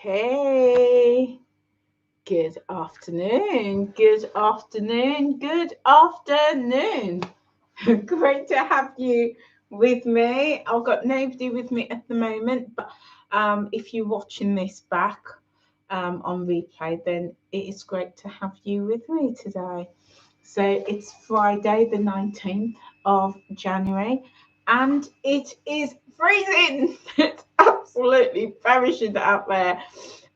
Hey, good afternoon, good afternoon, good afternoon. Great to have you with me. I've got nobody with me at the moment, but if you're watching this back on replay, then it is great to have you with me today. So it's Friday, the 19th of January, and it is freezing. It's absolutely perishing out there.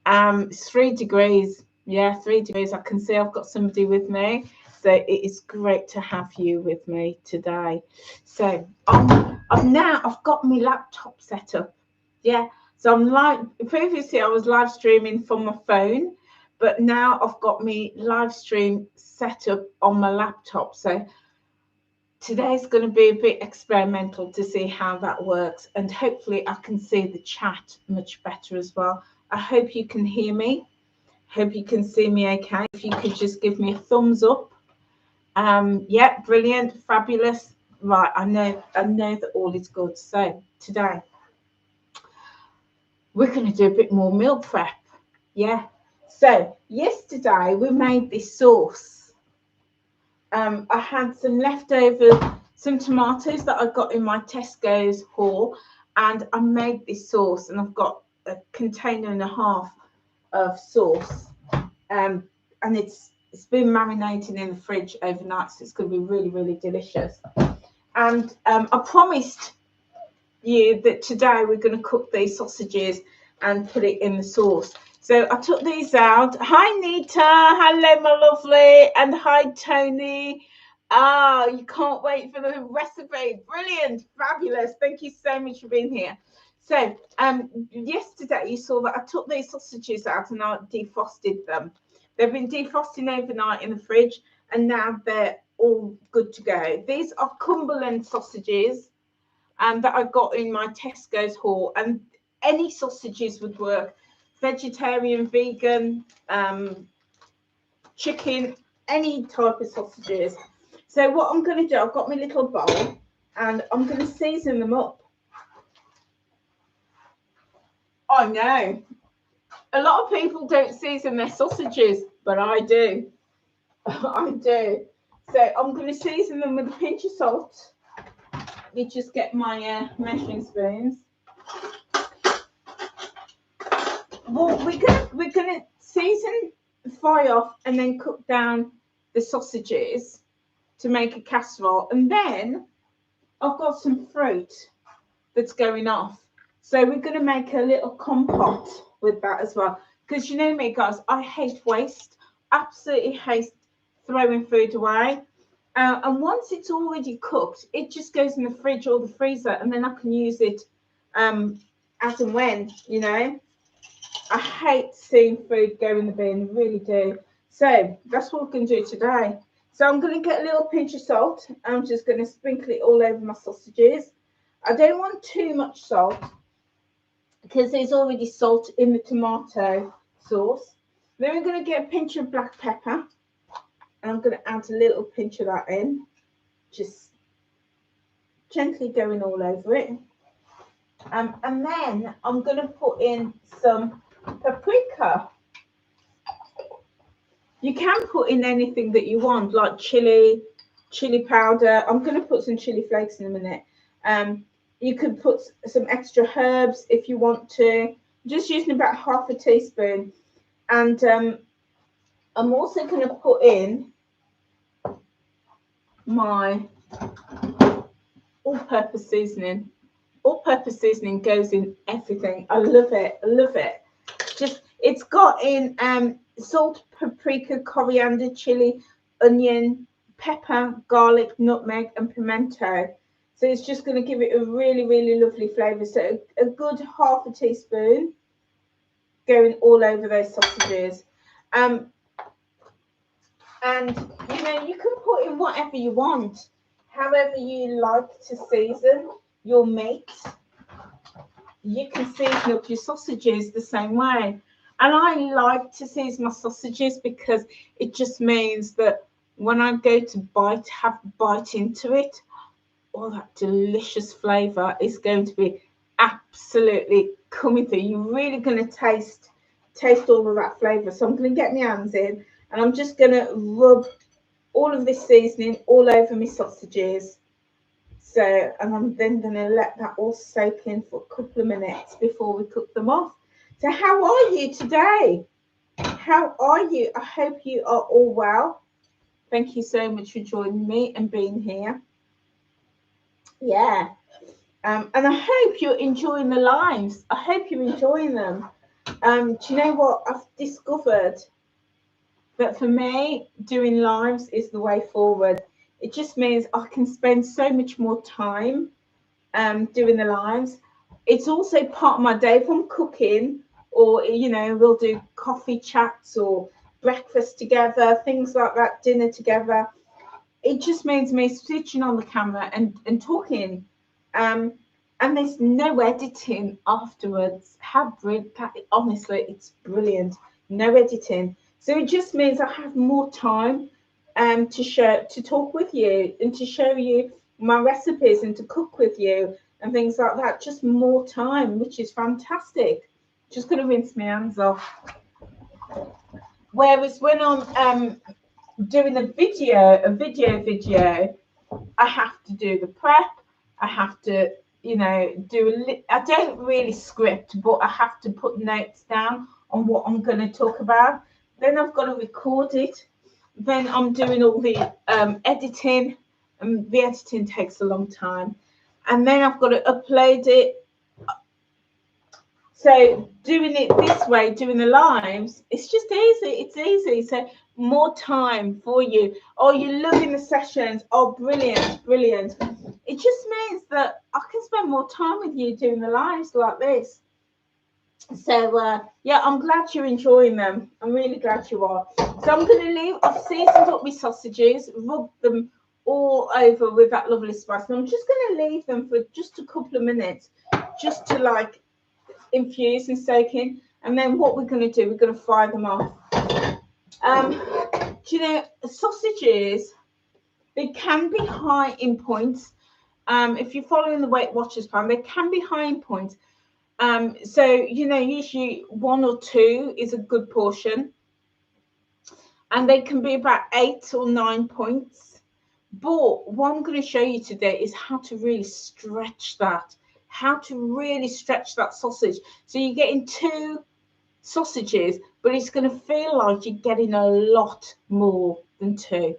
It's 3 degrees. Yeah, 3 degrees. I can see I've got somebody with me. So it is great to have you with me today. So I've got my laptop set up. Yeah. So I'm live. Previously, I was live streaming from my phone, but now I've got me live stream set up on my laptop. So today's going to be a bit experimental to see how that works, and hopefully I can see the chat much better as well. I hope you can hear me. Hope you can see me okay. If you could just give me a thumbs up. Yeah, brilliant, fabulous. Right, I know that all is good. So today we're going to do a bit more meal prep. Yeah. So yesterday we made this sauce. I had some leftover, some tomatoes that I got in my Tesco's haul, and I made this sauce, and I've got a container and a half of sauce, and it's been marinating in the fridge overnight, so it's going to be really, really delicious. And I promised you that today we're going to cook these sausages and put it in the sauce. So I took these out. Hi, Nita. Hello, my lovely. And hi, Tony. Ah, you can't wait for the recipe. Brilliant. Fabulous. Thank you so much for being here. So yesterday you saw that I took these sausages out and I defrosted them. They've been defrosting overnight in the fridge, and now they're all good to go. These are Cumberland sausages that I got in my Tesco's haul, and any sausages would work. Vegetarian, vegan, chicken, any type of sausages. So what I'm going to do, I've got my little bowl, and I'm going to season them up. I know a lot of people don't season their sausages, but I do. I do. So I'm going to season them with a pinch of salt. You just get my measuring spoons. Well, we're gonna season, fry off, and then cook down the sausages to make a casserole. And then I've got some fruit that's going off. So we're gonna make a little compote with that as well. Because you know me, guys, I hate waste. Absolutely hate throwing food away. And once it's already cooked, it just goes in the fridge or the freezer, and then I can use it as and when, you know. I hate seeing food go in the bin, really do. So that's what we're going to do today. So I'm going to get a little pinch of salt. I'm just going to sprinkle it all over my sausages. I don't want too much salt because there's already salt in the tomato sauce. Then we're going to get a pinch of black pepper. And I'm going to add a little pinch of that in. Just gently going all over it. And then I'm going to put in some paprika. You can put in anything that you want, like chili powder. I'm going to put some chili flakes in a minute. You could put some extra herbs if you want to. I'm just using about half a teaspoon. And I'm also going to put in my all-purpose seasoning. All-purpose seasoning goes in everything. I love it. I love it. Just it's got in salt, paprika, coriander, chili, onion, pepper, garlic, nutmeg, and pimento. So it's just going to give it a really, really lovely flavour. So a good half a teaspoon going all over those sausages. And you know, you can put in whatever you want, however you like to season your meat. You can season up your sausages the same way. And I like to season my sausages because it just means that when I go to have a bite into it, all that delicious flavour is going to be absolutely coming through. You're really going to taste taste all of that flavour. So I'm going to get my hands in and I'm just going to rub all of this seasoning all over my sausages. So, and I'm then going to let that all soak in for a couple of minutes before we cook them off. So how are you today? How are you? I hope you are all well. Thank you so much for joining me and being here. Yeah. And I hope you're enjoying the lives. I hope you're enjoying them. Do you know what I've discovered? That for me, doing lives is the way forward. It just means I can spend so much more time doing the lives. It's also part of my day. If I'm cooking, or we'll do coffee chats or breakfast together, things like that, dinner together. It just means me switching on the camera and talking. And there's no editing afterwards. How brilliant! Honestly, it's brilliant. No editing. So it just means I have more time to talk with you and to show you my recipes and to cook with you and things like that. Just more time, which is fantastic. Just gonna rinse my hands off. Whereas when I'm doing a video, I have to do the prep. I have to, I don't really script, but I have to put notes down on what I'm going to talk about. Then I've got to record it. Then I'm doing all the editing, and the editing takes a long time. And then I've got to upload it. So doing it this way, doing the lives, it's just easy. It's easy. So more time for you. Oh, you're loving the sessions. Oh, brilliant, brilliant. It just means that I can spend more time with you doing the lives like this. So yeah, I'm glad you're enjoying them. I'm really glad you are. So I'm going to leave. I've seasoned up my sausages, rubbed them all over with that lovely spice. And I'm just going to leave them for just a couple of minutes, just to like infuse and soak in. And then what we're going to do, we're going to fry them off. Do you know, sausages, they can be high in points. If you're following the Weight Watchers plan, they can be high in points. So, usually 1 or 2 is a good portion. And they can be about 8 or 9 points. But what I'm going to show you today is how to really stretch that. How to really stretch that sausage. So you're getting 2 sausages, but it's going to feel like you're getting a lot more than 2.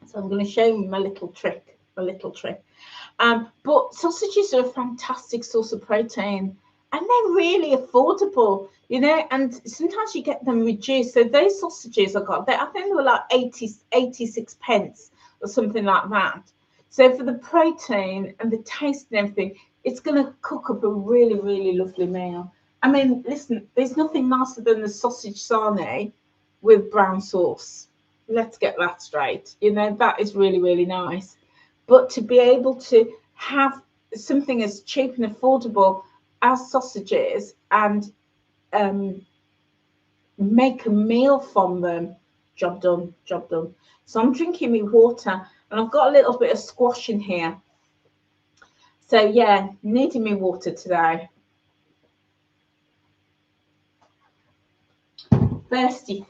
So I'm going to show you my little trick. But sausages are a fantastic source of protein, and they're really affordable, and sometimes you get them reduced. So those sausages I got, I think they were like 86 pence or something like that. So for the protein and the taste and everything, it's going to cook up a really, really lovely meal. I mean, listen, there's nothing nicer than the sausage sarnie with brown sauce. Let's get that straight. That is really, really nice. But to be able to have something as cheap and affordable as sausages and make a meal from them, job done. So I'm drinking my water, and I've got a little bit of squash in here. So yeah, needing me water today. Thirsty.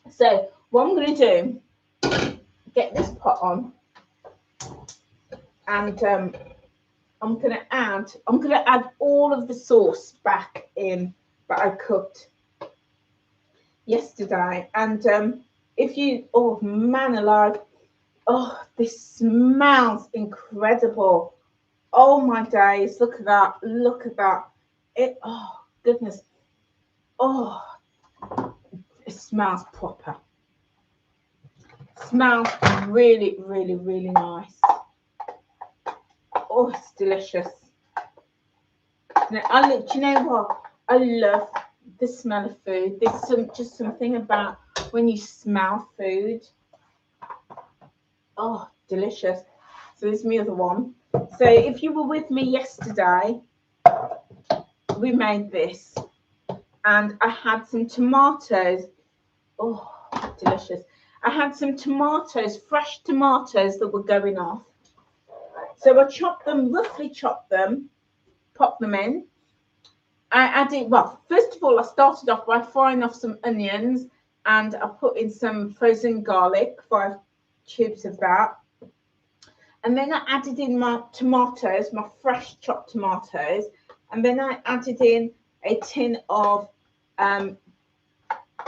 So what I'm going to do, get this pot on, and I'm going to add all of the sauce back in that I cooked yesterday. And oh man alive, oh, this smells incredible. Oh my days, look at that. Oh goodness. Oh, it smells proper. Smells really, really, really nice. Oh, it's delicious. Now, do you know what? I love the smell of food. There's just something about when you smell food. Oh, delicious. So there's my other one. So if you were with me yesterday, we made this. And I had some tomatoes. Oh, delicious. I had some tomatoes, fresh tomatoes that were going off. So I roughly chopped them, popped them in. I added, well, first of all, I started off by frying off some onions, and I put in some frozen garlic, 5 tubes of that. And then I added in my tomatoes, my fresh chopped tomatoes. And then I added in a tin of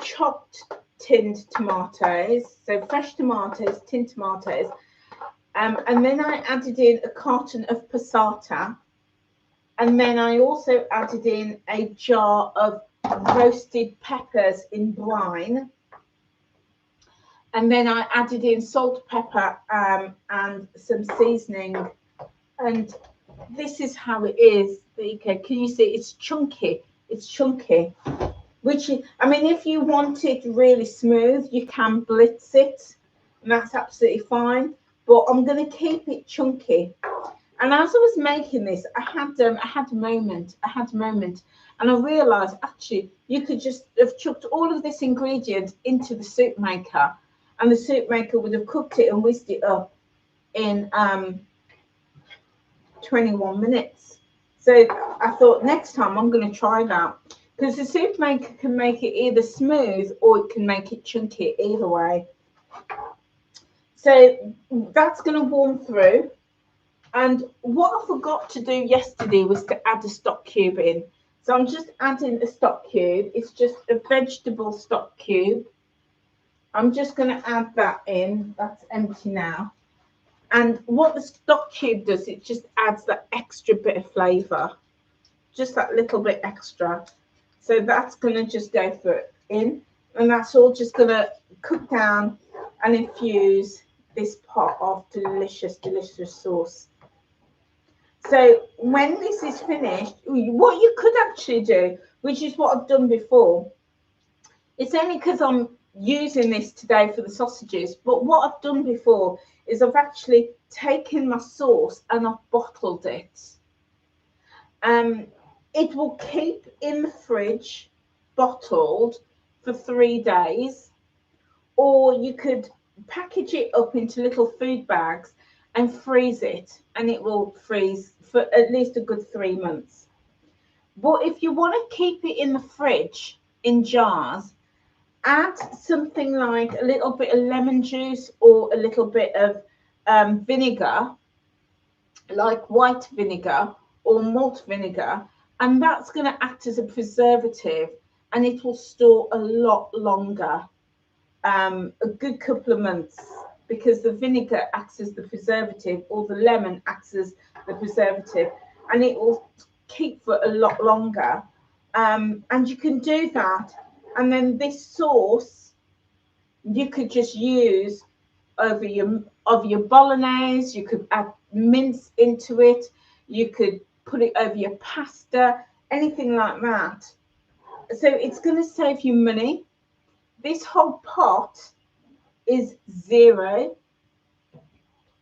chopped tinned tomatoes, so fresh tomatoes, tinned tomatoes. And then I added in a carton of passata. And then I also added in a jar of roasted peppers in brine. And then I added in salt, pepper, and some seasoning. And this is how it is. Okay, can you see? It's chunky. It's chunky. Which is, I mean, if you want it really smooth, you can blitz it, and that's absolutely fine. But I'm going to keep it chunky. And as I was making this, I had a moment, and I realised actually you could just have chucked all of this ingredient into the soup maker, and the soup maker would have cooked it and whisked it up in 21 minutes. So I thought next time I'm going to try that, because the soup maker can make it either smooth or it can make it chunky, either way. So that's going to warm through. And what I forgot to do yesterday was to add a stock cube in. So I'm just adding a stock cube. It's just a vegetable stock cube. I'm just going to add that in. That's empty now. And what the stock cube does, it just adds that extra bit of flavour. Just that little bit extra. So that's going to just go in. And that's all just going to cook down and infuse this pot of delicious, delicious sauce. So when this is finished, what you could actually do, which is what I've done before, it's only because I'm using this today for the sausages, but what I've done before is I've actually taken my sauce and I've bottled it. It will keep in the fridge bottled for 3 days, or you could package it up into little food bags and freeze it, and it will freeze for at least a good 3 months. But if you want to keep it in the fridge in jars, add something like a little bit of lemon juice or a little bit of vinegar, like white vinegar or malt vinegar, and that's going to act as a preservative, and it will store a lot longer, a good couple of months, because the vinegar acts as the preservative, or the lemon acts as the preservative, and it will keep for a lot longer. And you can do that, and then this sauce you could just use over your bolognese. You could add mince into it. You could put it over your pasta, anything like that. So it's going to save you money. This whole pot is zero,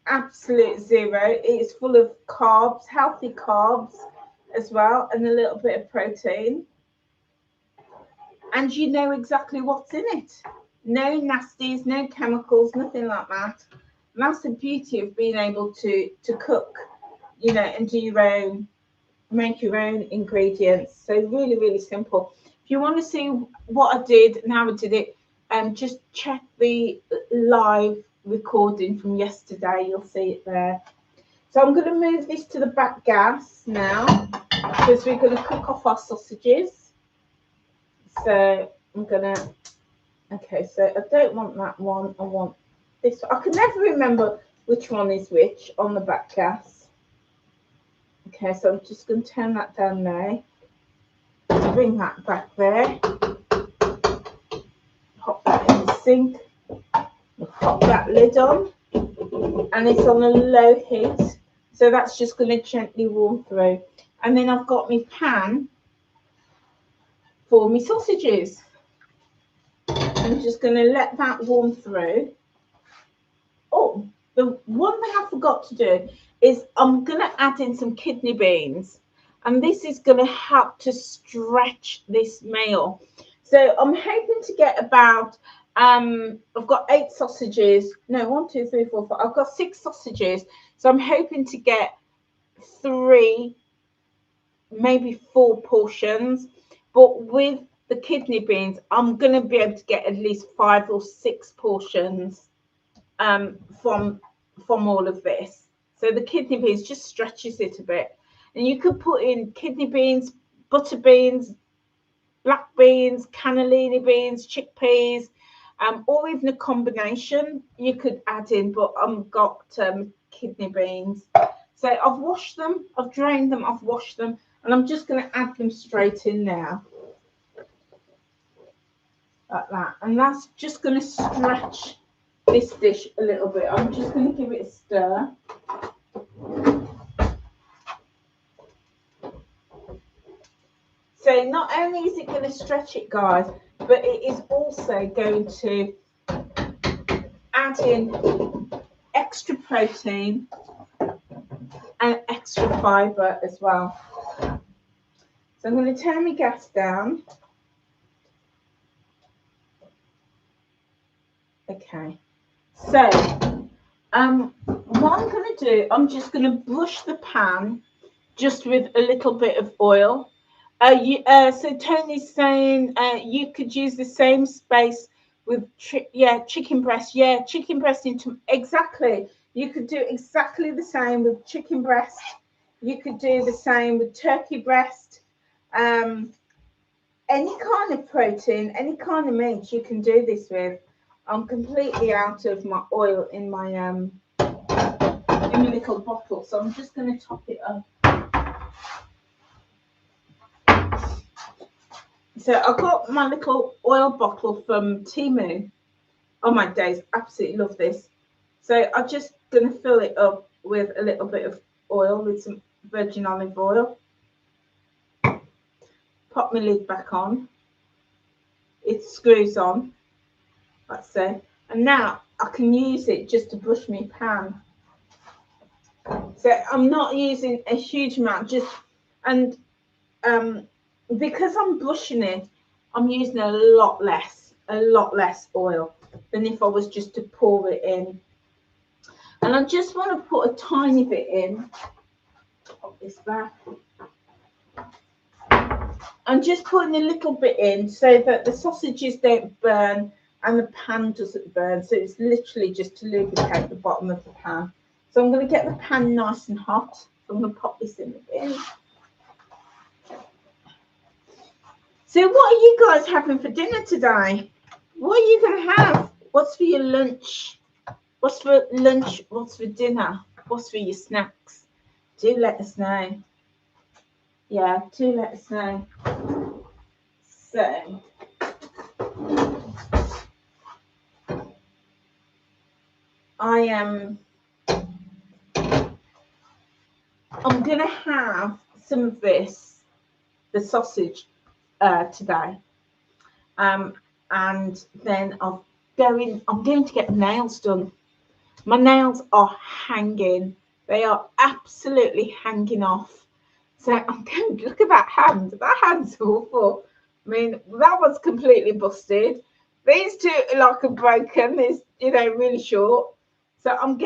absolute zero. It's full of carbs, healthy carbs as well, and a little bit of protein. And you know exactly what's in it. No nasties, no chemicals, nothing like that. And that's the beauty of being able to cook, you know, and do your own, make your own ingredients. So really, really simple. If you want to see what I did and how I did it, just check the live recording from yesterday. You'll see it there. So I'm going to move this to the back gas now, because we're going to cook off our sausages. So I'm going to, okay, so I don't want that one. I want this one. I can never remember which one is which on the back gas. Okay, so I'm just going to turn that down there. Bring that back there. Pop that in the sink. Pop that lid on. And it's on a low heat. So that's just going to gently warm through. And then I've got my pan for my sausages. I'm just going to let that warm through. Oh, the one thing I forgot to do is I'm going to add in some kidney beans. And this is going to help to stretch this meal. So I'm hoping to get about, I've got 8 sausages. No, 1, 2, 3, 4, 5. I've got 6 sausages. So I'm hoping to get 3 maybe 4 portions, but with the kidney beans, I'm going to be able to get at least 5 or 6 portions from all of this. So the kidney beans just stretches it a bit, and you could put in kidney beans, butter beans, black beans, cannellini beans, chickpeas, or even a combination you could add in. But I've got kidney beans, so I've washed them, I've drained them, I've washed them, and I'm just going to add them straight in now, like that. And that's just going to stretch this dish a little bit. I'm just going to give it a stir. So not only is it going to stretch it, guys, but it is also going to add in extra protein and extra fibre as well. So I'm going to turn my gas down. Okay. So what I'm going to do, I'm just going to brush the pan just with a little bit of oil. So Tony's saying you could use the same space with chicken breast. Yeah, chicken breast into exactly. You could do exactly the same with chicken breast. You could do the same with turkey breast. Any kind of protein, any kind of meat you can do this with. I'm completely out of my oil in my little bottle, so I'm just going to top it up. So I got my little oil bottle from Temu. Oh my days, absolutely love this. So I'm just going to fill it up with a little bit of oil, with some virgin olive oil. Pop my lid back on. It screws on, like so. And now I can use it just to brush my pan. So I'm not using a huge amount, and because I'm brushing it, I'm using a lot less oil than if I was just to pour it in. And I just want to put a tiny bit in. Pop this back. I'm just putting a little bit in so that the sausages don't burn and the pan doesn't burn. So it's literally just to lubricate the bottom of the pan. So I'm going to get the pan nice and hot. So I'm going to pop this in the bin. So what are you guys having for dinner today? What are you going to have? What's for your lunch? What's for lunch? What's for dinner? What's for your snacks? Do let us know. Yeah, do let us know. So, I'm going to have some of this, the sausage, today. And then I'm going to get nails done. My nails are hanging. They are absolutely hanging off. So I'm going to look at that hand. That hand's awful. I mean, that one's completely busted. These two are like a broken. There's, really short. So I've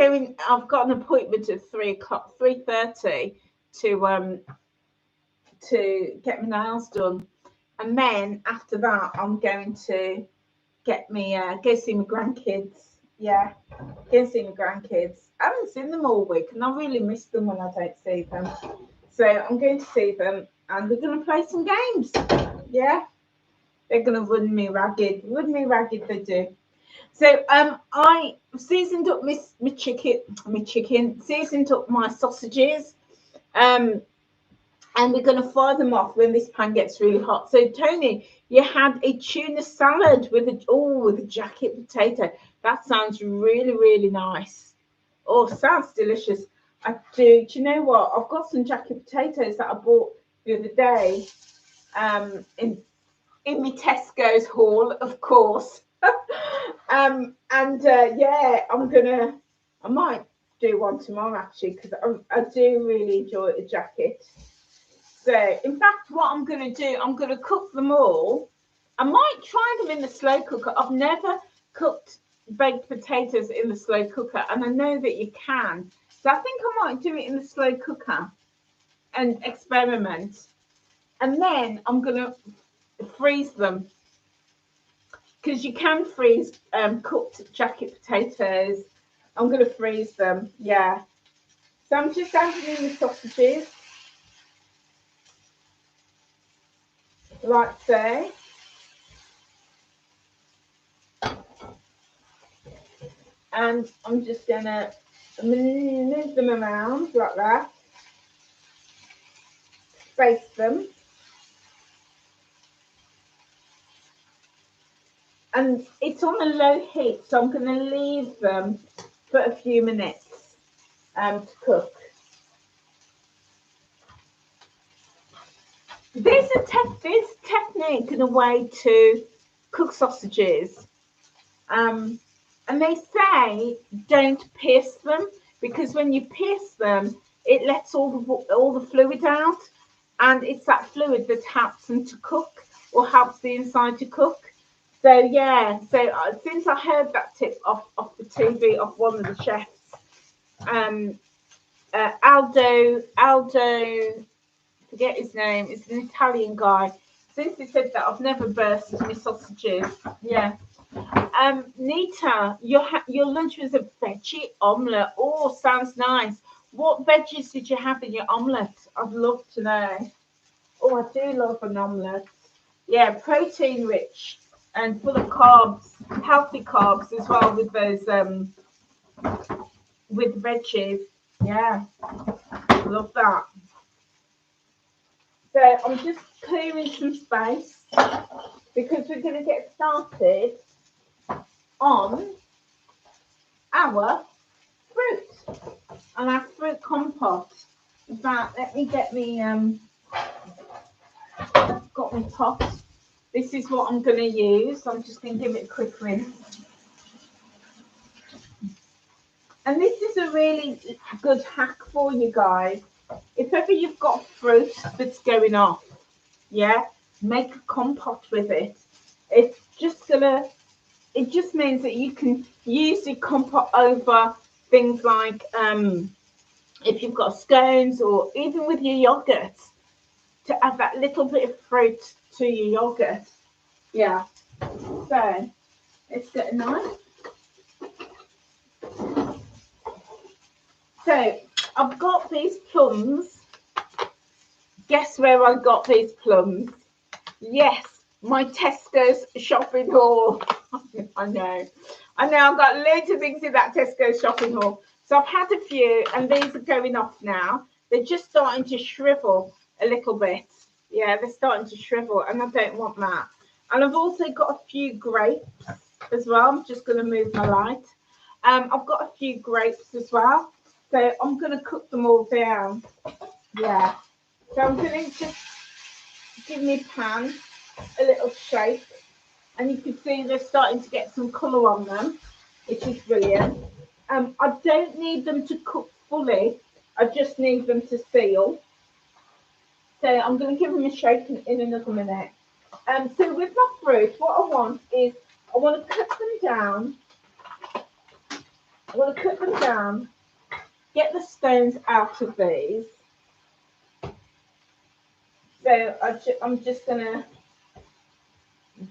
got an appointment at 3:30 to get my nails done. And then after that, I'm going to go see my grandkids. Yeah, go see my grandkids. I haven't seen them all week, and I really miss them when I don't see them. So I'm going to see them, and we're going to play some games. Yeah, they're going to run me ragged. They do. So I seasoned up my chicken, seasoned up my sausages, and we're going to fry them off when this pan gets really hot. So Tony, you had a tuna salad with a jacket potato. That sounds really, really nice. Oh, sounds delicious. I do. Do you know what? I've got some jacket potatoes that I bought the other day in my Tesco's haul, of course. Yeah, I might do one tomorrow actually, because I do really enjoy a jacket. So, in fact, what I'm going to do, I'm going to cook them all. I might try them in the slow cooker. I've never cooked baked potatoes in the slow cooker, and I know that you can. So I think I might do it in the slow cooker and experiment. And then I'm going to freeze them, because you can freeze cooked jacket potatoes. I'm going to freeze them, yeah. So I'm just adding in the sausages, like so. And I'm just going to move them around like that. Space them. And it's on a low heat, so I'm going to leave them for a few minutes to cook. There's a technique and a way to cook sausages. And they say don't pierce them, because when you pierce them, it lets all the fluid out, and it's that fluid that helps them to cook, or helps the inside to cook. So yeah, so since I heard that tip off the TV off one of the chefs, Aldo, forget his name, it's an Italian guy. Since he said that, I've never burst my sausages. Yeah. Nita, your lunch was a veggie omelette. Oh, sounds nice. What veggies did you have in your omelette? I'd love to know. Oh, I do love an omelette. Yeah, protein rich and full of carbs, healthy carbs as well, with those with veggies. Yeah, love that. So I'm just clearing some space, because we're going to get started on our fruit and our fruit compote. In fact, let me get me got my pot. This is what I'm going to use. I'm just going to give it a quick rinse. And this is a really good hack for you guys. If ever you've got fruit that's going off, yeah, make a compote with it. It just means that you can use the compote over things like if you've got scones, or even with your yogurt, to add that little bit of fruit to your yogurt. Yeah. So let's get a knife. So I've got these plums. Guess where I got these plums? Yes, my Tesco's shopping haul. I know. I've got loads of things in that Tesco shopping haul. So I've had a few, and these are going off now. They're just starting to shrivel a little bit. Yeah, they're starting to shrivel, and I don't want that. And I've also got a few grapes as well. I'm just going to move my light. I've got a few grapes as well. So I'm going to cook them all down. Yeah. So I'm going to just give my pan a little shake. And you can see they're starting to get some colour on them, which is brilliant. I don't need them to cook fully. I just need them to seal. So I'm going to give them a shake in another minute. So with my fruit, what I want is, I want to cut them down. I want to cut them down, get the stones out of these. So I'm just going to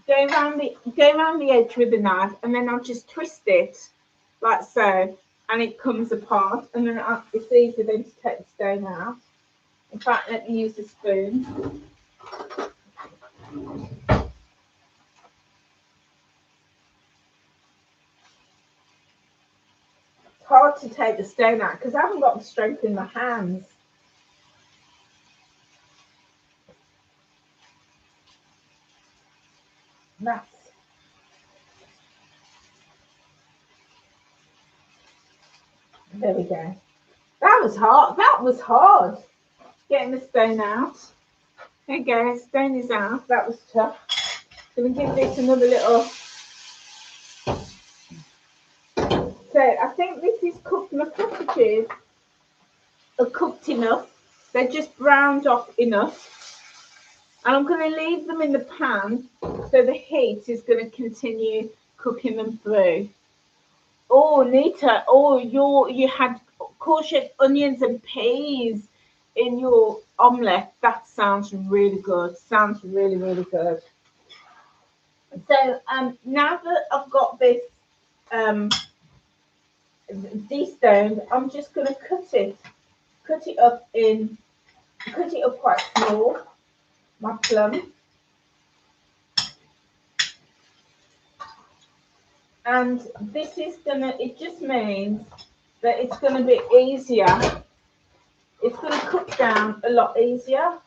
go around the edge with the knife, and then I'll just twist it like so, and it comes apart, and then it's easy then to take the stone out. In fact, let me use a spoon. It's hard to take the stone out because I haven't got the strength in my hands. There we go. That was hard. That was hard. Getting the stone out. There you go. Stone is out. That was tough. Going to give this another little. So I think this is cooked. My sausages are cooked enough. They're just browned off enough. And I'm going to leave them in the pan, so the heat is going to continue cooking them through. Oh, Nita, oh, you had courgette, onions and peas. in your omelette, that sounds really good. Sounds really, really good. So now that I've got this destoned, I'm just going to cut it up quite small, my plum. And this is it just means that it's gonna be easier. It's gonna cook down a lot easier.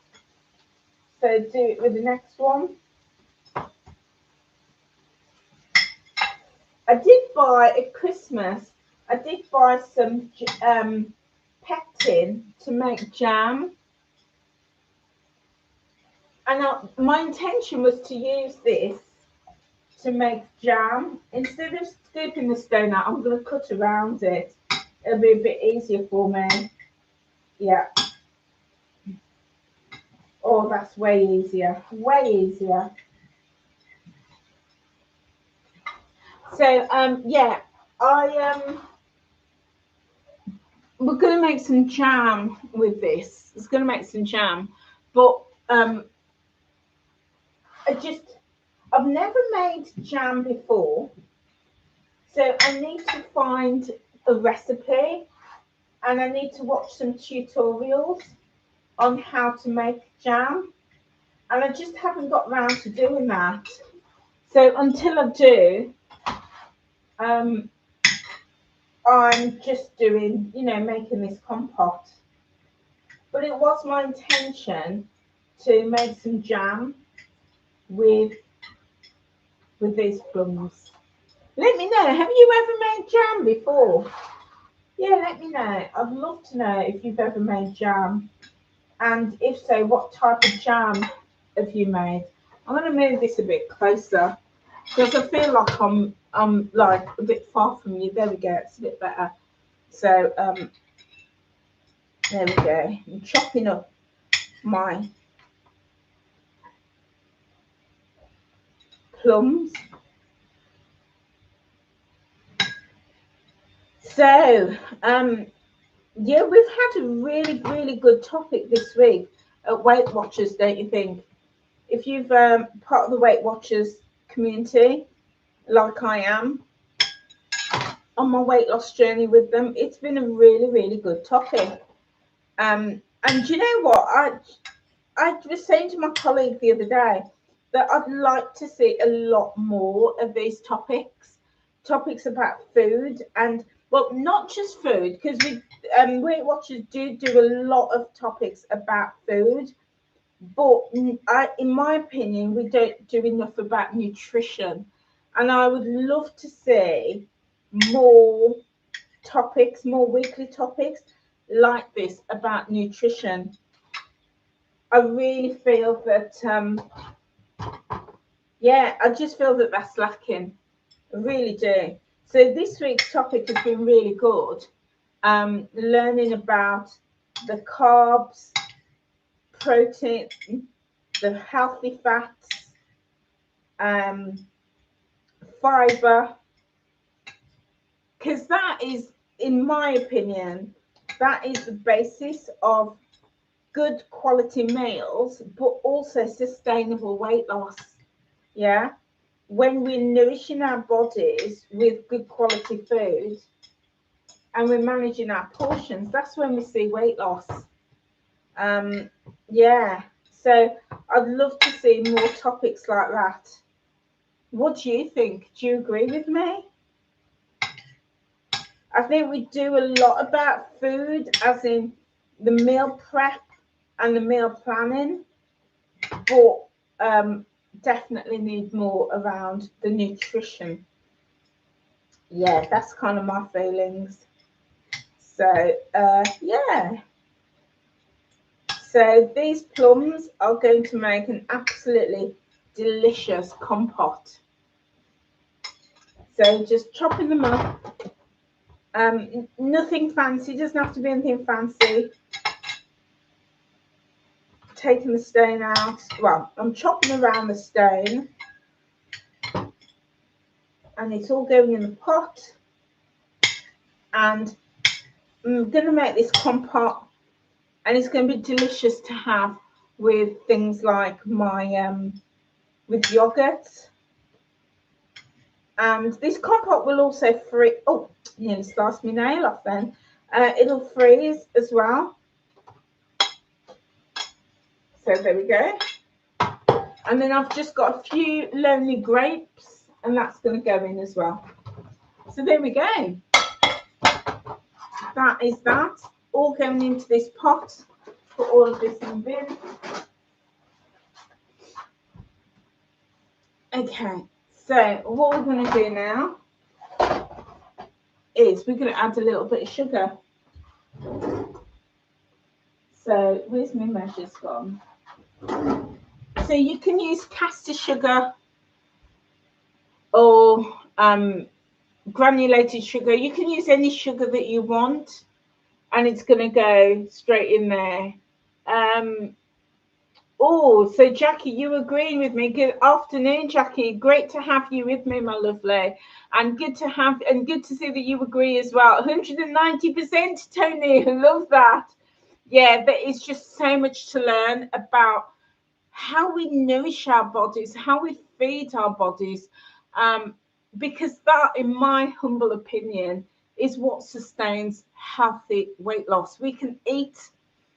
So do it with the next one. I did buy at Christmas, I did buy some pectin to make jam. And my intention was to use this to make jam. Instead of scooping the stone out, I'm going to cut around it. It'll be a bit easier for me. Yeah. Oh, that's way easier. Way easier. So, yeah, we're going to make some jam with this. It's going to make some jam. But I've never made jam before. So I need to find a recipe and I need to watch some tutorials on how to make jam. And I just haven't got round to doing that. So until I do, I'm just doing, making this compote. But it was my intention to make some jam with these plums. Let me know, have you ever made jam before? Yeah, let me know. I'd love to know if you've ever made jam. And if so, what type of jam have you made? I'm going to move this a bit closer because I feel like I'm like a bit far from you. There we go. It's a bit better. So there we go. I'm chopping up my plums. So yeah, we've had a really, really good topic this week at Weight Watchers, don't you think? If you've part of the Weight Watchers community, like I am, on my weight loss journey with them, it's been a really, really good topic. And you know what? I was saying to my colleague the other day that I'd like to see a lot more of these topics about food, and well, not just food, because we Weight Watchers do a lot of topics about food, but in my opinion, we don't do enough about nutrition, and I would love to see more topics, more weekly topics like this about nutrition. I really feel that, yeah, I just feel that that's lacking. I really do. So this week's topic has been really good. Learning about the carbs, protein, the healthy fats, fiber, because that is, in my opinion, that is the basis of good quality meals, but also sustainable weight loss. Yeah. When we're nourishing our bodies with good quality food and we're managing our portions, that's when we see weight loss. Yeah. So I'd love to see more topics like that. What do you think? Do you agree with me? I think we do a lot about food, as in the meal prep and the meal planning, but definitely need more around the nutrition. Yeah, that's kind of my feelings. So yeah. So these plums are going to make an absolutely delicious compote. So just chopping them up. Nothing fancy, doesn't have to be anything fancy. Taking the stone out. Well, I'm chopping around the stone. And it's all going in the pot. And I'm going to make this compote and it's going to be delicious to have with things like my with yogurt. And this compote will also freeze. Oh, nearly sliced my nail off then. It'll freeze as well. So there we go. And then I've just got a few lonely grapes, and that's going to go in as well. So there we go. That is that. All going into this pot. Put all of this in the bin. Okay, so what we're going to do now is we're going to add a little bit of sugar. So where's my measures gone? So you can use caster sugar or granulated sugar. You can use any sugar that you want, and it's going to go straight in there. Oh, so Jackie, you agreeing with me? Good afternoon, Jackie. Great to have you with me, my lovely, and good to see that you agree as well. 190%, Tony. I love that. Yeah, there is just so much to learn about how we nourish our bodies, how we feed our bodies, because that, in my humble opinion, is what sustains healthy weight loss. We can eat.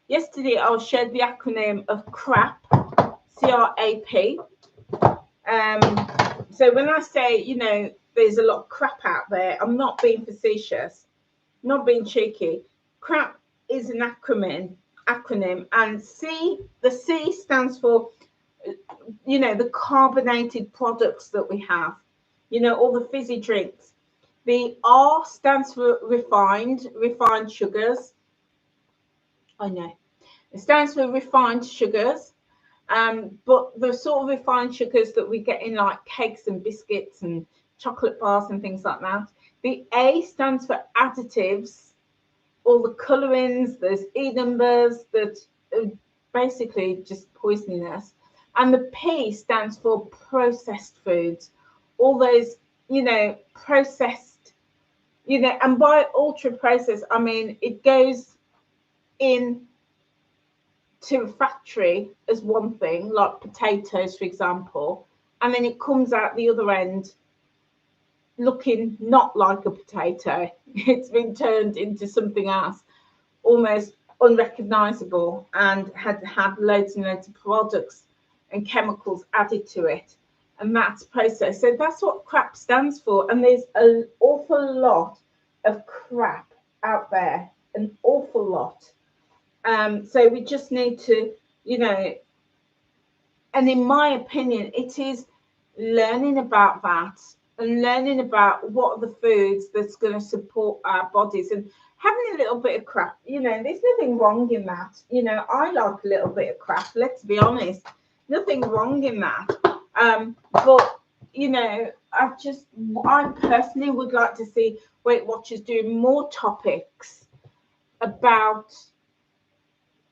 Yesterday, I shared the acronym of CRAP, C-R-A-P. So when I say, you know, there's a lot of crap out there, I'm not being facetious, not being cheeky. CRAP is an acronym, and the C stands for, you know, the carbonated products that we have, you know, all the fizzy drinks. The R stands for refined sugars. I know. It stands for refined sugars, but the sort of refined sugars that we get in like cakes and biscuits and chocolate bars and things like that. The A stands for additives, all the colorings, there's E numbers that are basically just poisoning us. And the P stands for processed foods, all those, you know, processed, you know, and by ultra processed, I mean it goes in to a factory as one thing, like potatoes, for example, and then it comes out the other end looking not like a potato. It's been turned into something else, almost unrecognizable, and had loads and loads of products and chemicals added to it, and that's processed. So that's what crap stands for, and there's an awful lot of crap out there, an awful lot. So we just need to, you know, and in my opinion, it is learning about that and learning about what are the foods that's going to support our bodies and having a little bit of crap. You know, there's nothing wrong in that. You know, I like a little bit of crap, let's be honest. Nothing wrong in that. But, you know, I personally would like to see Weight Watchers doing more topics about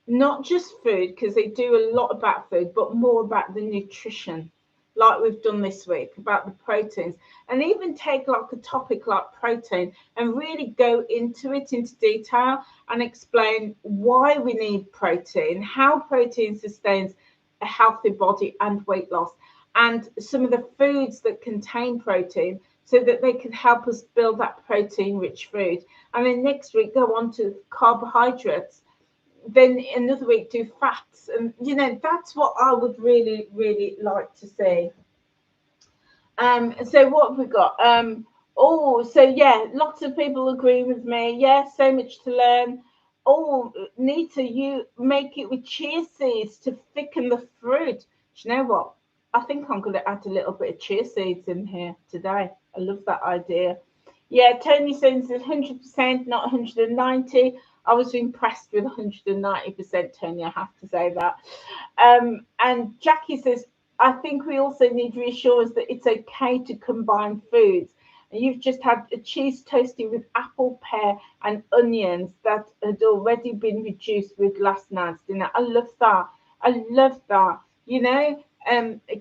not just food, because they do a lot about food, but more about the nutrition, like we've done this week, about the proteins, and even take like a topic like protein and really go into it into detail and explain why we need protein, how protein sustains a healthy body and weight loss, and some of the foods that contain protein so that they can help us build that protein rich food. And then next week go on to carbohydrates, then another week do fats, and you know, that's what I would really like to see. So what have we got? Oh, so yeah, lots of people agree with me. Yeah, so much to learn. Oh, Nita, you make it with chia seeds to thicken the fruit. Do you know what? I think I'm going to add a little bit of chia seeds in here today. I love that idea. Yeah, Tony says 100%, not 190. I was impressed with 190%, Tony, I have to say that. And Jackie says, I think we also need reassurance that it's okay to combine foods. And you've just had a cheese toasty with apple, pear, and onions that had already been reduced with last night's dinner. I love that. I love that. You know,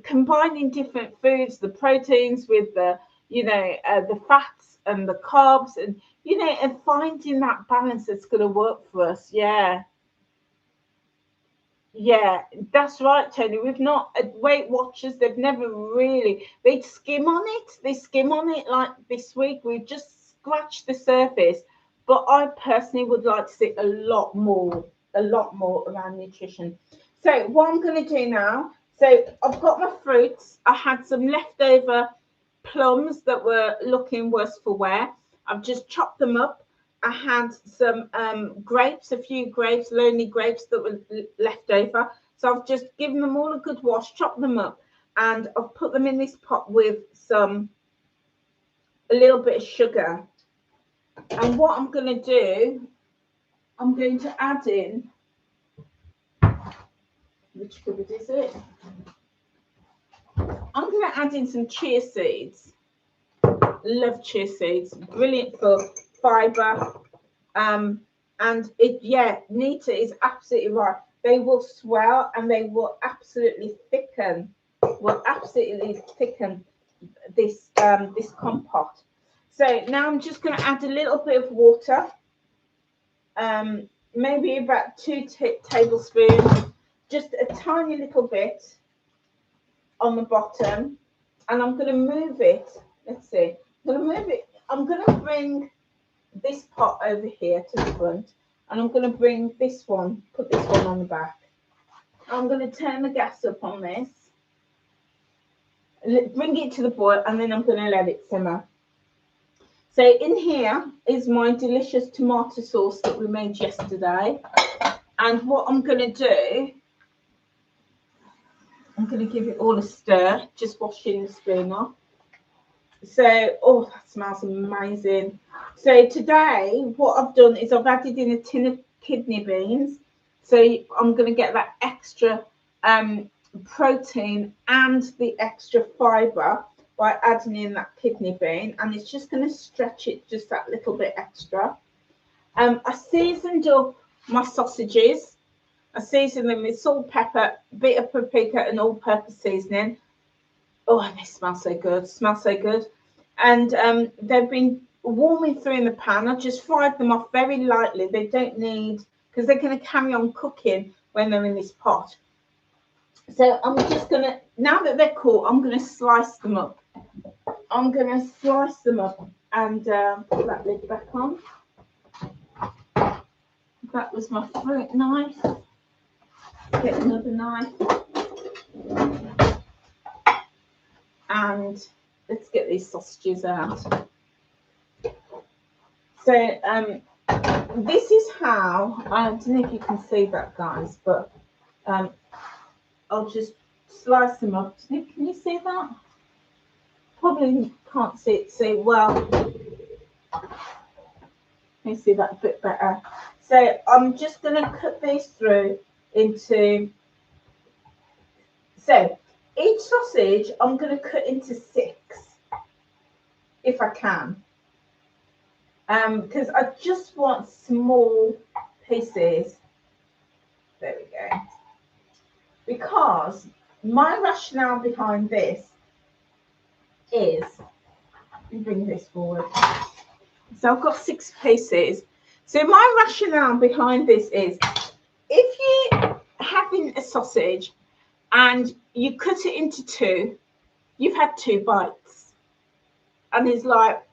combining different foods, the proteins with the, you know, the fats and the carbs, and you know, and finding that balance that's going to work for us. Yeah. Yeah, that's right, Tony. We've not Weight Watchers. They've never really. They skim on it. They skim on it like this week. We've just scratched the surface. But I personally would like to see a lot more around nutrition. So what I'm going to do now. So I've got my fruits. I had some leftover plums that were looking worse for wear. I've just chopped them up. I had some grapes, a few grapes, lonely grapes that were left over. So I've just given them all a good wash, chopped them up, and I've put them in this pot with a little bit of sugar. And what I'm going to do, I'm going to add in, which cupboard is it? I'm going to add in some chia seeds. Love chia seeds, brilliant for fibre. And it, yeah, Nita is absolutely right. They will swell and they will absolutely thicken. This compote. So now I'm just going to add a little bit of water, maybe about 2 tablespoons, just a tiny little bit on the bottom, and I'm going to move it. Let's see. I'm going to bring this pot over here to the front, and I'm going to bring this one, put this one on the back. I'm going to turn the gas up on this, bring it to the boil, and then I'm going to let it simmer. So in here is my delicious tomato sauce that we made yesterday, and what I'm going to do, I'm going to give it all a stir, just washing the spoon off. So, oh, that smells amazing. So today, what I've done is I've added in a tin of kidney beans. So I'm going to get that extra protein and the extra fibre by adding in that kidney bean. And it's just going to stretch it just that little bit extra. I seasoned up my sausages. I seasoned them with salt, pepper, bit of paprika and all-purpose seasoning. Oh, they smell so good. Smell so good. And they've been warming through in the pan. I just fried them off very lightly. They don't need, because they're going to carry on cooking when they're in this pot. So I'm just going to, now that they're cool, I'm going to slice them up. I'm going to slice them up and put that lid back on. That was my fruit knife. Get another knife. And let's get these sausages out. So this is how, I don't know if you can see that, guys, but I'll just slice them up. Can you see that? Probably can't see it so well. You see that a bit better. So I'm just going to cut these through into, so each sausage I'm going to cut into 6 if I can, because I just want small pieces. There we go. Because my rationale behind this is, let me bring this forward. So I've got 6 pieces. So my rationale behind this is, if you're having a sausage and you cut it into 2, you've had 2 bites. And it's like,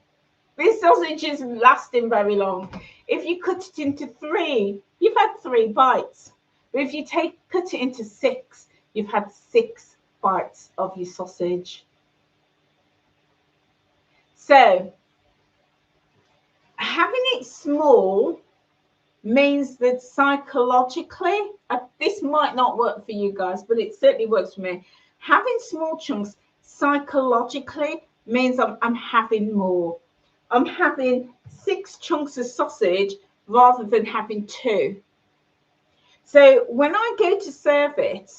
this sausage isn't lasting very long. If you cut it into 3, you've had 3 bites. But if you cut it into 6, you've had 6 bites of your sausage. So having it small means that psychologically, this might not work for you guys, but it certainly works for me. Having small chunks psychologically means I'm having more. I'm having 6 chunks of sausage rather than having 2. So when I go to serve it,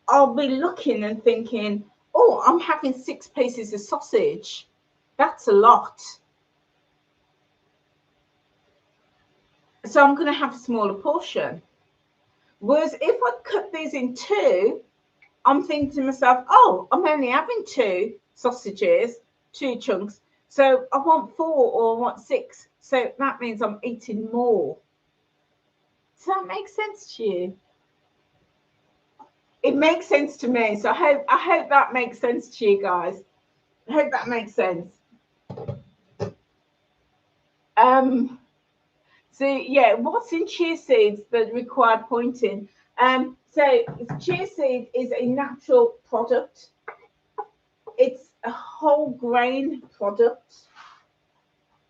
I'll be looking and thinking, oh, I'm having 6 pieces of sausage. That's a lot. So I'm going to have a smaller portion. Whereas if I cut these in 2, I'm thinking to myself, oh, I'm only having 2 sausages, 2 chunks. So I want 4 or I want 6. So that means I'm eating more. Does that make sense to you? It makes sense to me. So I hope that makes sense to you guys. I hope that makes sense. So yeah, what's in chia seeds that require pointing? So chia seed is a natural product. It's a whole grain product.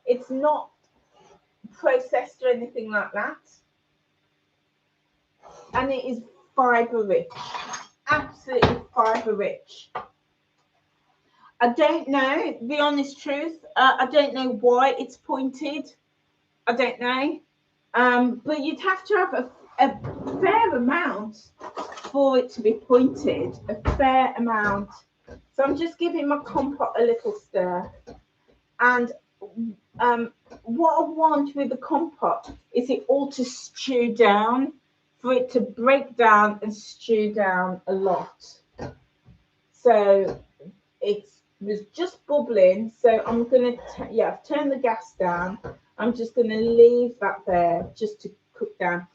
It's not processed or anything like that. And it is fiber rich. Absolutely fiber rich. I don't know, the honest truth. I don't know why it's pointed. I don't know. But you'd have to have a fair amount for it to be pointed. A fair amount. So I'm just giving my compote a little stir. And what I want with the compote is it all to stew down, for it to break down and stew down a lot. So it was just bubbling. So I'm going to, turn the gas down. I'm just going to leave that there just to cook down.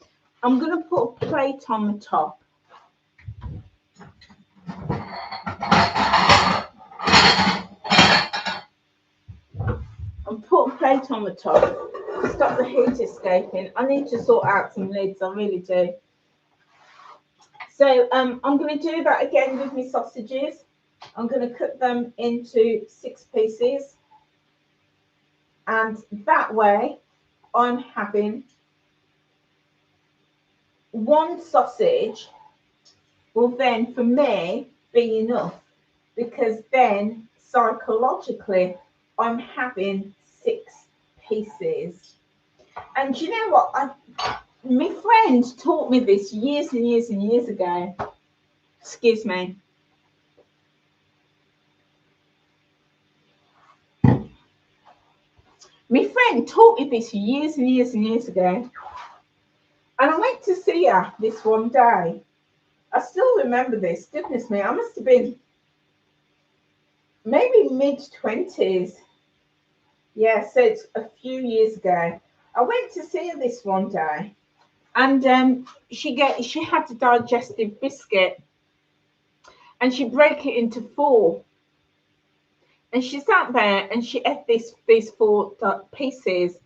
I'm going to put a plate on the top. And put a plate on the top to stop the heat escaping. I need to sort out some lids, I really do. So I'm going to do that again with my sausages. I'm going to cut them into 6 pieces. And that way I'm having one sausage will then, for me, be enough. Because then, psychologically, I'm having 6 pieces. And you know what? My friend taught me this years and years and years ago. Excuse me. My friend taught me this years and years and years ago. And I went to see her this one day. I still remember this. Goodness me, I must have been maybe mid-20s. Yeah, so it's a few years ago. I went to see her this one day. And she had a digestive biscuit. And she broke it into 4. And she sat there and she ate these 4 pieces.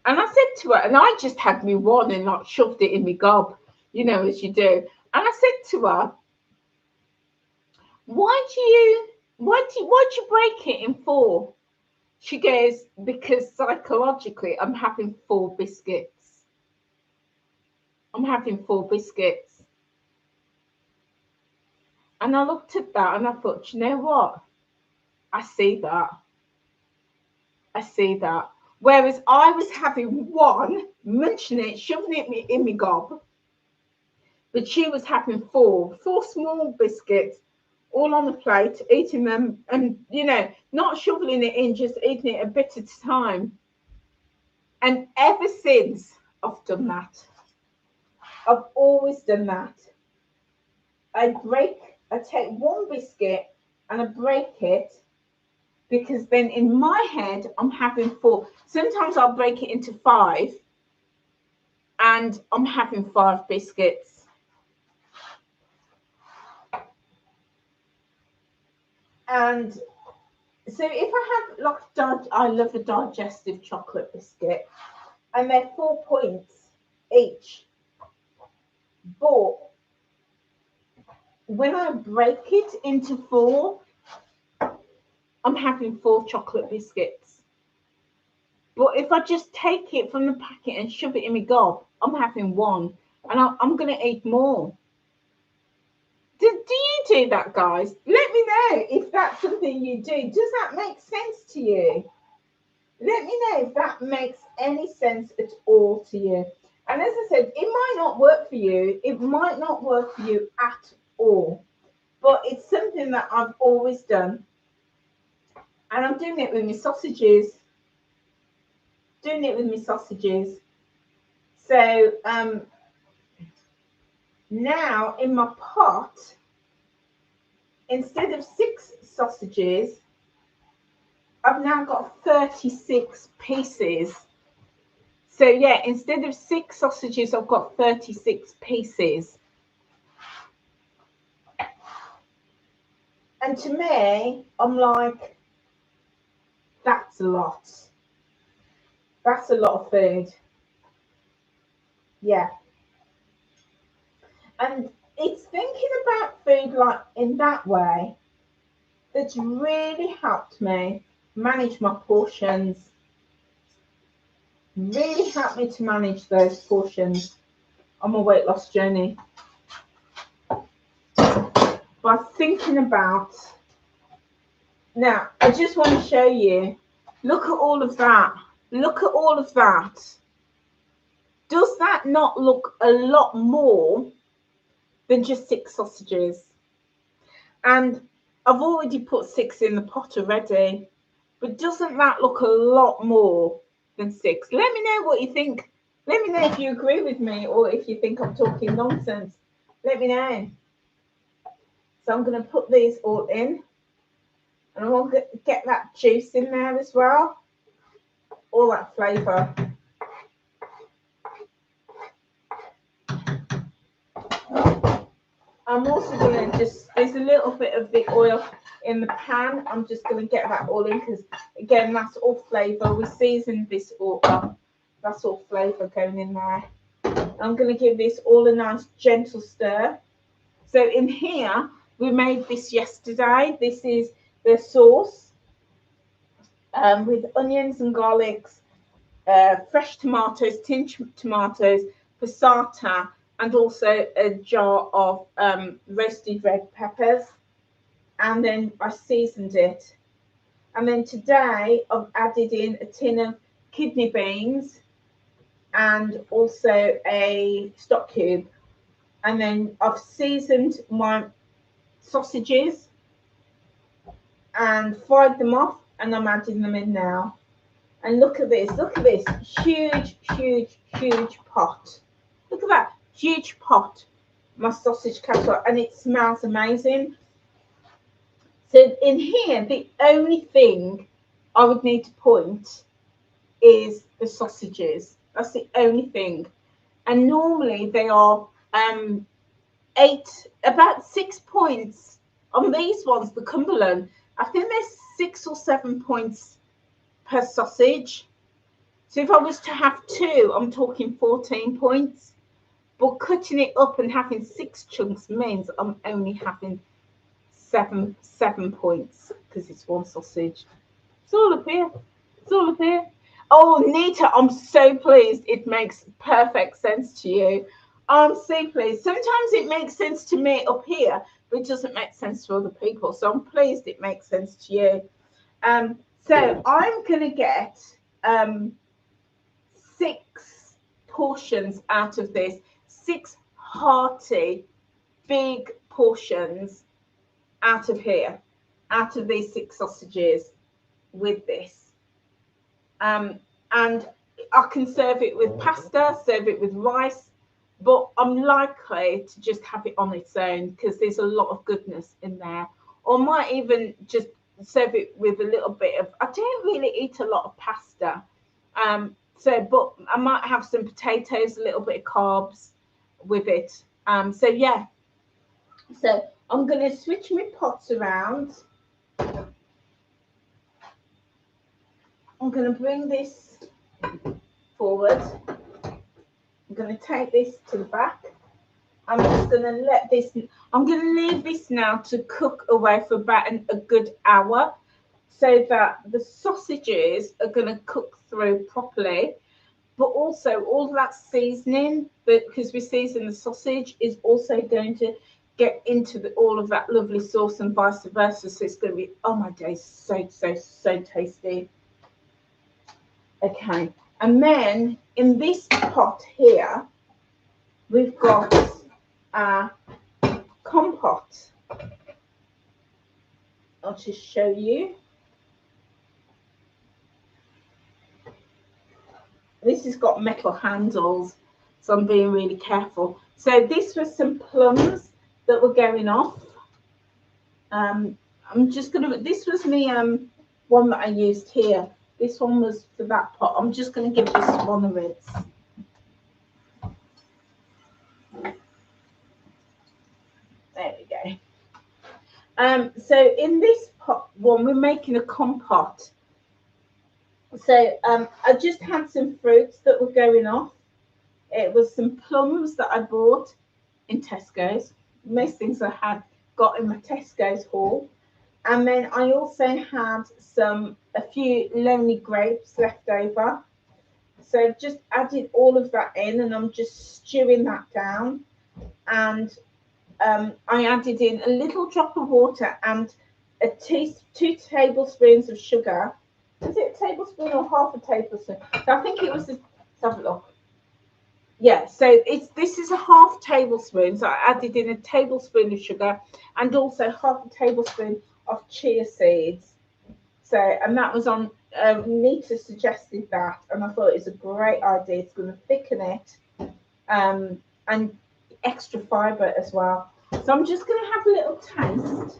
And I said to her, and I just had me one and like shoved it in my gob, as you do. And I said to her, why'd you break it in 4? She goes, because psychologically I'm having 4 biscuits. I'm having 4 biscuits. And I looked at that and I thought, you know what? I see that. I see that. Whereas I was having one, munching it, shoving it in my gob. But she was having 4 small biscuits all on the plate, eating them and, not shoveling it in, just eating it a bit at a time. And ever since, I've done that. I've always done that. I take 1 biscuit and I break it, because then in my head, I'm having 4. Sometimes I'll break it into 5 and I'm having 5 biscuits. And so if I have I love a digestive chocolate biscuit, and they're 4 points each. But when I break it into 4, I'm having 4 chocolate biscuits. But if I just take it from the packet and shove it in my gob, I'm having 1, and I'm going to eat more. Do you do that, guys? Let me know if that's something you do. Does that make sense to you? Let me know if that makes any sense at all to you. And as I said, it might not work for you. It might not work for you at all. But it's something that I've always done. And I'm doing it with my sausages. So now in my pot, instead of 6 sausages, I've now got 36 pieces. So yeah, instead of 6 sausages, I've got 36 pieces. And to me, I'm like, that's a lot. That's a lot of food. Yeah. And it's thinking about food like in that way that's really helped me manage my portions. Really helped me to manage those portions on my weight loss journey. By thinking about, now I just want to show you, look at all of that. Look at all of that. Does that not look a lot more than just 6 sausages? And I've already put 6 in the pot already, but doesn't that look a lot more than 6? Let me know what you think. Let me know if you agree with me or if you think I'm talking nonsense. Let me know. So I'm going to put these all in, and I want to get that juice in there as well, all that flavour. I'm also going to there's a little bit of the oil in the pan. I'm just going to get that all in because, again, that's all flavour. We seasoned this all up. That's all flavour going in there. I'm going to give this all a nice gentle stir. So in here, we made this yesterday. This is the sauce with onions and garlics, fresh tomatoes, tinned tomatoes, passata, and also a jar of roasted red peppers. And then I seasoned it. And then today I've added in a tin of kidney beans and also a stock cube. And then I've seasoned my sausages and fried them off, and I'm adding them in now. And look at this huge, huge, huge pot. Look at that huge pot, my sausage casserole, and it smells amazing. So in here, the only thing I would need to point is the sausages. That's the only thing. And normally they are about 6 points on these ones, the Cumberland. I think there's 6 or 7 points per sausage. So if I was to have 2, I'm talking 14 points. But cutting it up and having 6 chunks means I'm only having 7 points because it's 1 sausage. It's all up here. It's all up here. Oh, Nita, I'm so pleased. It makes perfect sense to you. I'm so pleased. Sometimes it makes sense to me up here, but it doesn't make sense to other people. So I'm pleased it makes sense to you. So I'm going to get 6 portions out of this. 6 hearty, big portions out of here, out of these 6 sausages with this. And I can serve it with pasta, serve it with rice, but I'm likely to just have it on its own because there's a lot of goodness in there. Or might even just serve it with a little bit of, I don't really eat a lot of pasta. But I might have some potatoes, a little bit of carbs with it. So yeah. So I'm going to switch my pots around. I'm going to bring this forward. I'm going to take this to the back. I'm just going to let this, I'm going to leave this now to cook away for about a good hour so that the sausages are going to cook through properly. But also all that seasoning, because we season the sausage, is also going to get into all of that lovely sauce and vice versa. So it's going to be, oh my days, so tasty. Okay, and then in this pot here, we've got our compote. I'll just show you. This has got metal handles, so I'm being really careful. So this was some plums that were going off. I'm just going to, this was me one that I used here. This one was for that pot. I'm just going to give this one a rinse. There we go. So in this pot one, we're making a compote. So I just had some fruits that were going off. It was some plums that I bought in Tesco's. Most things I had got in my Tesco's haul. And then I also had a few lonely grapes left over. So I've just added all of that in, and I'm just stewing that down. And I added in a little drop of water and 2 tablespoons of sugar. Is it a tablespoon or half a tablespoon? So I think it was. Let's have a look. Yeah, so this is a half tablespoon. So I added in a tablespoon of sugar and also half a tablespoon of chia seeds. So, and that was on Nita suggested that, and I thought it was a great idea. It's going to thicken it, and extra fibre as well. So I'm just going to have a little taste.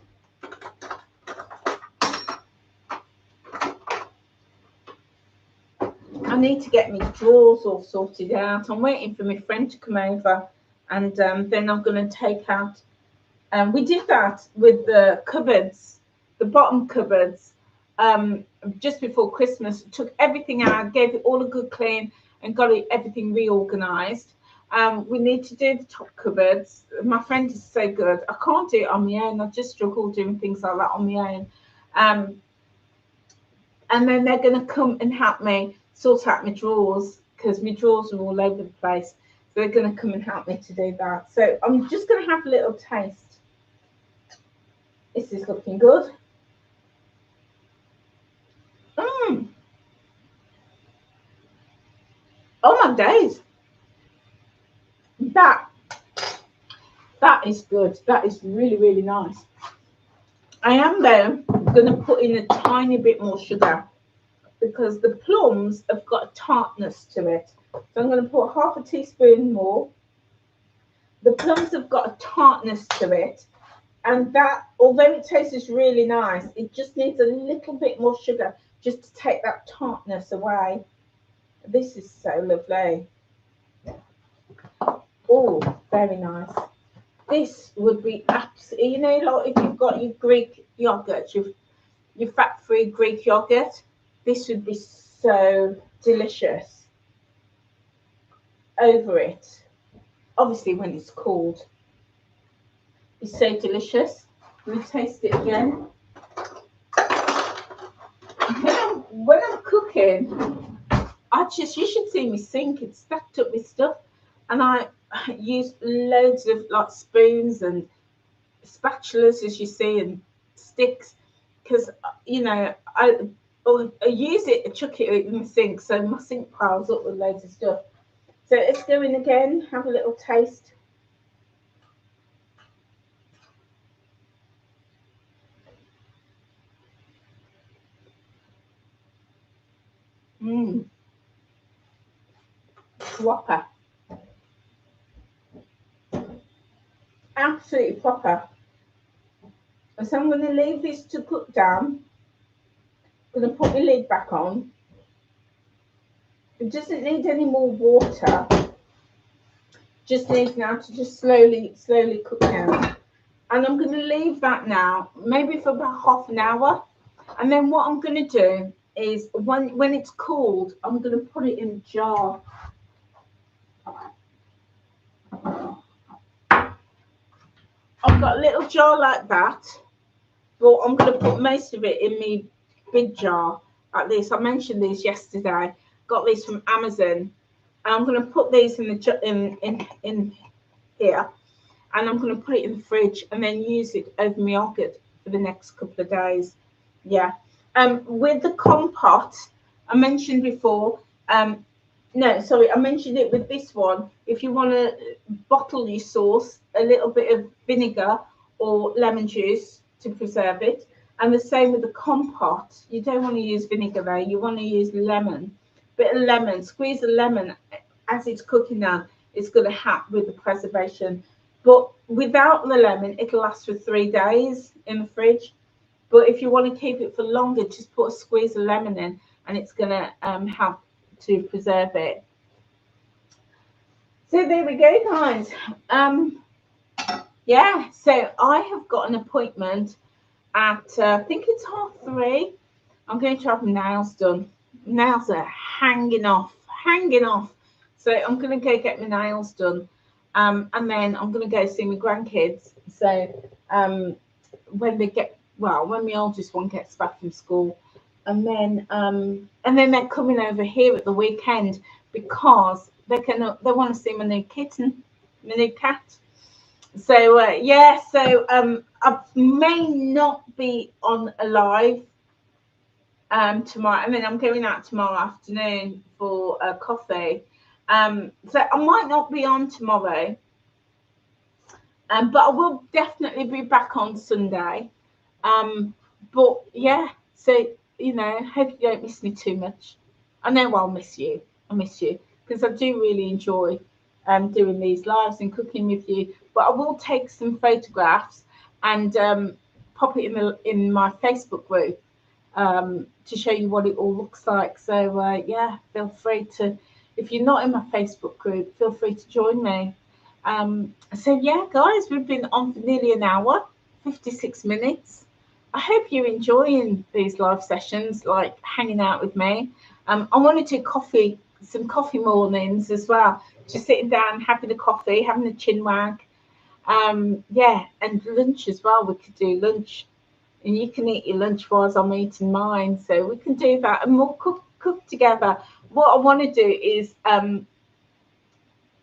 I need to get my drawers all sorted out. I'm waiting for my friend to come over, and then I'm going to take out. We did that with the cupboards, the bottom cupboards, just before Christmas. Took everything out, gave it all a good clean, and got everything reorganised. We need to do the top cupboards. My friend is so good. I can't do it on my own. I just struggle doing things like that on my own. And then they're going to come and help me sort out my drawers, because my drawers are all over the place. So they're going to come and help me to do that. So I'm just going to have a little taste. This is looking good. Oh my days. That is good. That is really, really nice. I am though going to put in a tiny bit more sugar, because the plums have got a tartness to it. So I'm going to put half a teaspoon more. The plums have got a tartness to it, and that, although it tastes really nice, it just needs a little bit more sugar just to take that tartness away. This is so lovely. Oh, very nice. This would be absolutely, like if you've got your Greek yogurt, your fat-free Greek yogurt, this would be so delicious over it. Obviously, when it's cold, it's so delicious. Let me taste it again. When I'm cooking, you should see me sink. It's stacked up with stuff, and I use loads of like spoons and spatulas, as you see, and sticks, because I use it and chuck it in the sink, so my sink piles up with loads of stuff. So let's go in again, have a little taste. Proper. Absolutely proper. So I'm going to leave this to cook down. I'm going to put my lid back on. It doesn't need any more water. Just needs now to just slowly cook down. And I'm going to leave that now, maybe for about half an hour. And then what I'm going to do is, when it's cooled, I'm going to put it in a jar. I've got a little jar like that, but I'm going to put most of it in my big jar like this. I mentioned these yesterday. Got these from Amazon, and I'm going to put these in here, and I'm going to put it in the fridge and then use it over my yogurt for the next couple of days. Yeah. With the compote, I mentioned before. No, sorry, I mentioned it with this one. If you want to bottle your sauce, a little bit of vinegar or lemon juice to preserve it. And the same with the compote. You don't want to use vinegar though. You want to use lemon. Bit of lemon. Squeeze a lemon as it's cooking down. It's going to help with the preservation. But without the lemon, it'll last for 3 days in the fridge. But if you want to keep it for longer, just put a squeeze of lemon in, and it's going to help to preserve it. So there we go, guys. Yeah, so I have got an appointment at I think it's 3:30. I'm going to have my nails done. Nails are hanging off, hanging off. So I'm going to go get my nails done, and then I'm going to go see my grandkids. So when they get well, when my oldest one gets back from school, and then they're coming over here at the weekend because they want to see my new kitten, my new cat. So yeah, so I may not be on a live tomorrow. I mean, I'm going out tomorrow afternoon for a coffee. So I might not be on tomorrow, but I will definitely be back on Sunday. Um, but yeah, so hope you don't miss me too much. I know I'll miss you. I miss you because I do really enjoy doing these lives and cooking with you. But I will take some photographs and pop it in my Facebook group to show you what it all looks like. So yeah, feel free to, if you're not in my Facebook group, feel free to join me. So yeah, guys, we've been on for nearly an hour, 56 minutes. I hope you're enjoying these live sessions, like hanging out with me. I want to do some coffee mornings as well. Just sitting down, having a coffee, having a chin wag. Yeah, and lunch as well. We could do lunch, and you can eat your lunch whilst I'm eating mine. So we can do that, and we'll cook together. What I want to do is in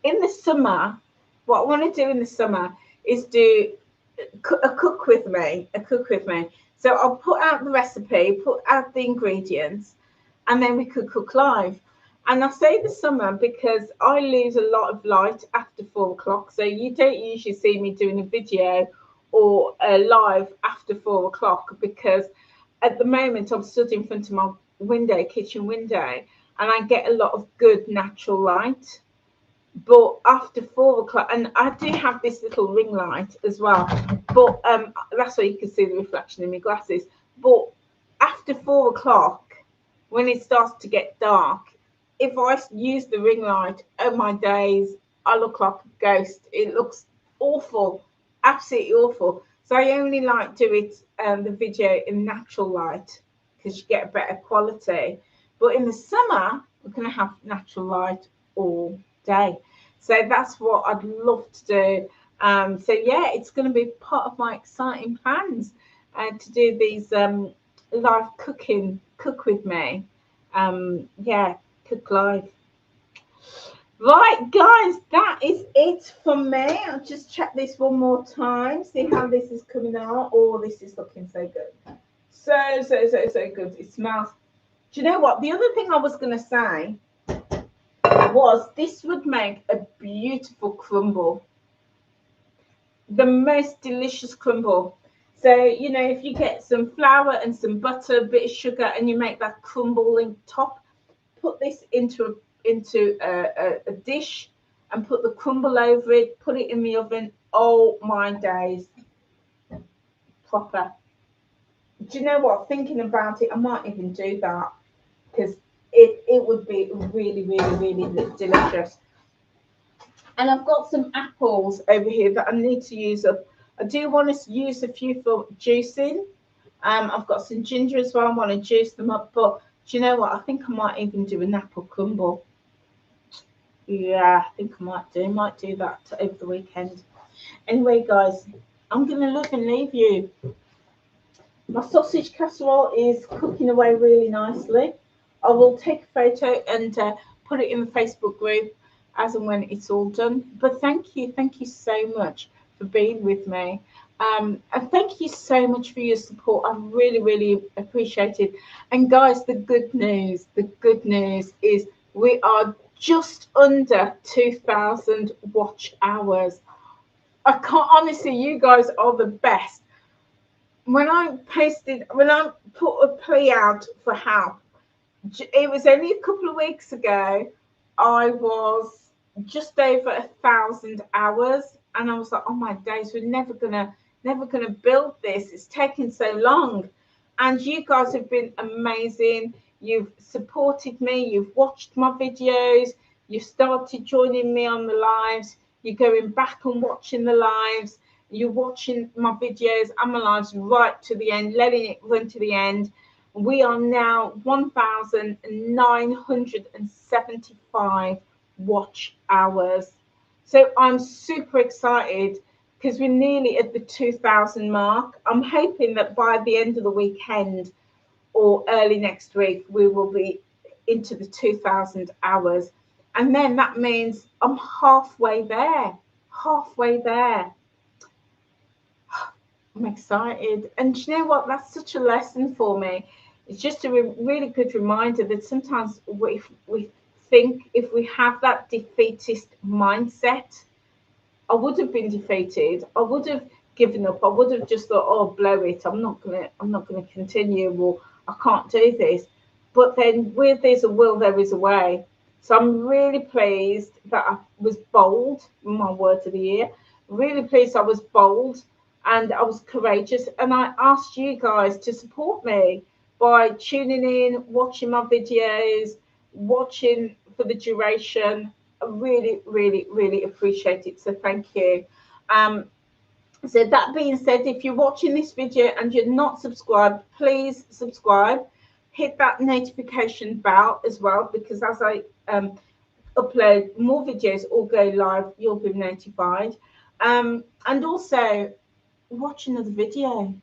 the summer. What I want to do in the summer is do a cook with me, a cook with me. So I'll put out the recipe, put out the ingredients, and then we could cook live. And I say the summer because I lose a lot of light after 4 o'clock. So you don't usually see me doing a video or a live after 4 o'clock because at the moment I'm stood in front of my window, kitchen window, and I get a lot of good natural light. But after 4 o'clock, and I do have this little ring light as well, but that's why you can see the reflection in my glasses. But after 4 o'clock, when it starts to get dark, if I use the ring light, oh my days, I look like a ghost. It looks awful, absolutely awful. So I only like do it the video in natural light because you get a better quality. But in the summer, we're going to have natural light all day. So that's what I'd love to do. So yeah, it's going to be part of my exciting plans to do these live cook with me. Yeah, cook live. Right, guys, that is it from me. I'll just check this one more time, see how this is coming out. Oh, this is looking so good. So good. It smells. Do you know what? The other thing I was going to say was this would make a beautiful crumble, the most delicious crumble. So if you get some flour and some butter, a bit of sugar, and you make that crumbling top, put this into a dish and put the crumble over it, put it in the oven. Oh my days, proper. Do you know what? Thinking about it, I might even do that because it would be really, really, really delicious. And I've got some apples over here that I need to use up. I do want to use a few for juicing. I've got some ginger as well. I want to juice them up. But do you know what? I think I might even do an apple crumble. Yeah, I think I might do that over the weekend. Anyway, guys, I'm going to love and leave you. My sausage casserole is cooking away really nicely. I will take a photo and put it in the Facebook group as and when it's all done. But thank you so much for being with me. And thank you so much for your support. I really, really appreciate it. And guys, the good news is we are just under 2,000 watch hours. I can't honestly, you guys are the best. When I put a plea out for help, it was only a couple of weeks ago. I was just over 1,000 hours, and I was like, "Oh my days, we're never gonna build this. It's taking so long." And you guys have been amazing. You've supported me. You've watched my videos. You've started joining me on the lives. You're going back and watching the lives. You're watching my videos and my lives right to the end, letting it run to the end. We are now 1,975 watch hours. So I'm super excited because we're nearly at the 2,000 mark. I'm hoping that by the end of the weekend or early next week, we will be into the 2,000 hours. And then that means I'm halfway there, halfway there. I'm excited. And you know what? That's such a lesson for me. It's just a really good reminder that sometimes we think if we have that defeatist mindset, I would have been defeated. I would have given up. I would have just thought, "Oh, blow it. I'm not gonna continue, or I can't do this." But then, where there's a will, there is a way. So I'm really pleased that I was bold. My word of the year. Really pleased I was bold and I was courageous. And I asked you guys to support me by tuning in, watching my videos, watching for the duration. I really, really, really appreciate it. So thank you. Um, so that being said, if you're watching this video and you're not subscribed, please subscribe. Hit that notification bell as well, because as I upload more videos or go live, you'll be notified. And also watch another video.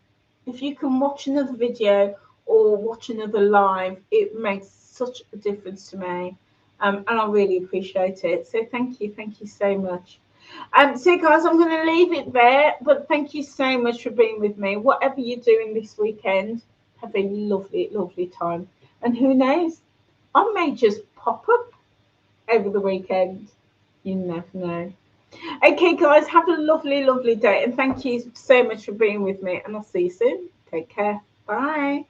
If you can watch another video or watch another live, it makes such a difference to me. And I really appreciate it. So thank you so much. So guys, I'm going to leave it there, but thank you so much for being with me. Whatever you're doing this weekend, have a lovely, lovely time. And who knows, I may just pop up over the weekend. You never know. Okay, guys, have a lovely, lovely day. And thank you so much for being with me. And I'll see you soon. Take care. Bye.